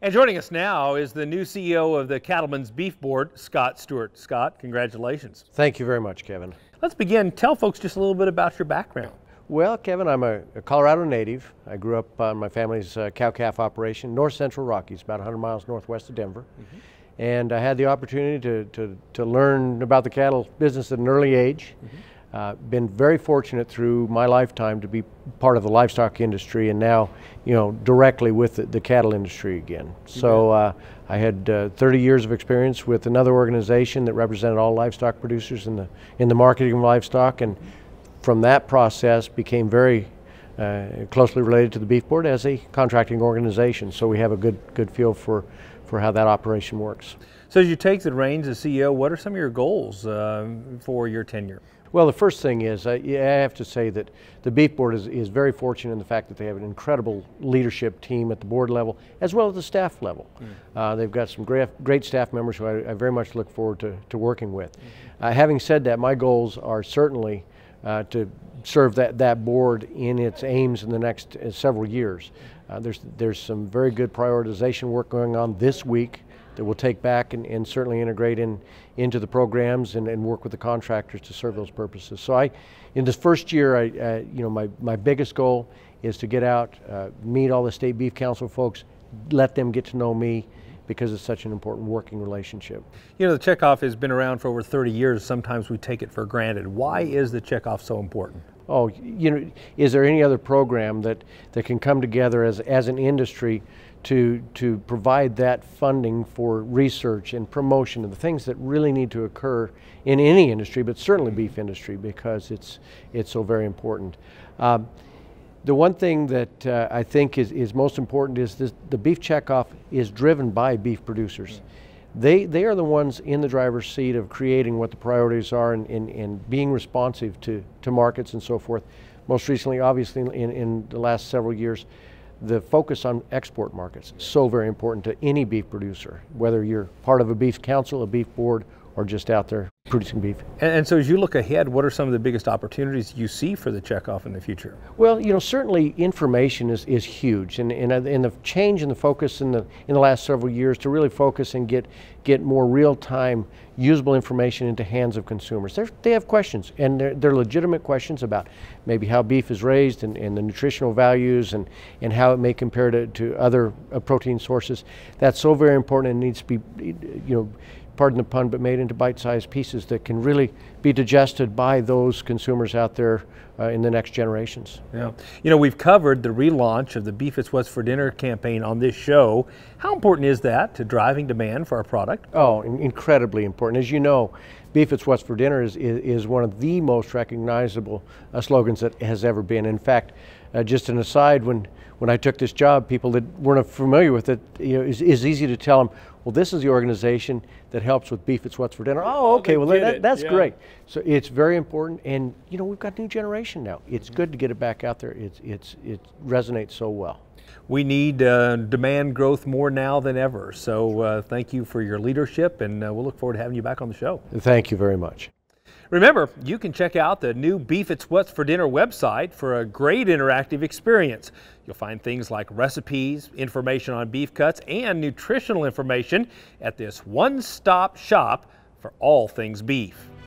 And joining us now is the new CEO of the Cattlemen's Beef Board, Scott Stewart. Scott, congratulations. Thank you very much, Kevin. Let's begin. Tell folks just a little bit about your background. Well, Kevin, I'm a Colorado native. I grew up on my family's cow-calf operation, north central Rockies, about 100 miles northwest of Denver. And I had the opportunity to learn about the cattle business at an early age. Been very fortunate through my lifetime to be part of the livestock industry, and now, directly with the cattle industry again. So I had 30 years of experience with another organization that represented all livestock producers in the marketing of livestock, and from that process became very closely related to the Beef Board as a contracting organization. So we have a good feel for how that operation works. So as you take the reins as CEO, what are some of your goals for your tenure? Well, the first thing is I have to say that the Beef Board is very fortunate in the fact that they have an incredible leadership team at the board level as well as the staff level. They've got some great staff members who I very much look forward to working with. Having said that, my goals are certainly to serve that board in its aims in the next several years. There's some very good prioritization work going on this week that we'll take back and certainly integrate into the programs and work with the contractors to serve those purposes. So in this first year, my biggest goal is to get out, meet all the State Beef Council folks, let them get to know me, because it's such an important working relationship. The checkoff has been around for over 30 years. Sometimes we take it for granted. Why is the checkoff so important? Oh, is there any other program that can come together as an industry to provide that funding for research and promotion of the things that really need to occur in any industry, but certainly beef industry, because it's so very important. The one thing that I think is most important is the beef checkoff is driven by beef producers. They are the ones in the driver's seat of creating what the priorities are and being responsive to markets and so forth. Most recently, obviously, in the last several years, the focus on export markets is so very important to any beef producer, whether you're part of a beef council, a beef board, or just out there producing beef. And so as you look ahead, what are some of the biggest opportunities you see for the checkoff in the future? Well, certainly information is huge, and the change in the focus in the last several years to really focus and get more real-time usable information into hands of consumers. They have questions, and they're legitimate questions about maybe how beef is raised and the nutritional values and how it may compare to other protein sources. That's so very important and needs to be, pardon the pun, but made into bite-sized pieces that can really be digested by those consumers out there in the next generations. Yeah. We've covered the relaunch of the Beef It's What's for Dinner campaign on this show. How important is that to driving demand for our product? Oh, incredibly important. As you know, Beef It's What's for Dinner is one of the most recognizable slogans that has ever been. In fact, just an aside, when I took this job, people that weren't familiar with it, it's easy to tell them, well, this is the organization that helps with Beef It's What's for Dinner. Oh, okay, well that's great. So it's very important, and we've got a new generation now. It's good to get it back out there. It resonates so well. We need demand growth more now than ever. So thank you for your leadership, and we'll look forward to having you back on the show. Thank you very much. Remember, you can check out the new Beef It's What's for Dinner website for a great interactive experience. You'll find things like recipes, information on beef cuts, and nutritional information at this one-stop shop for all things beef.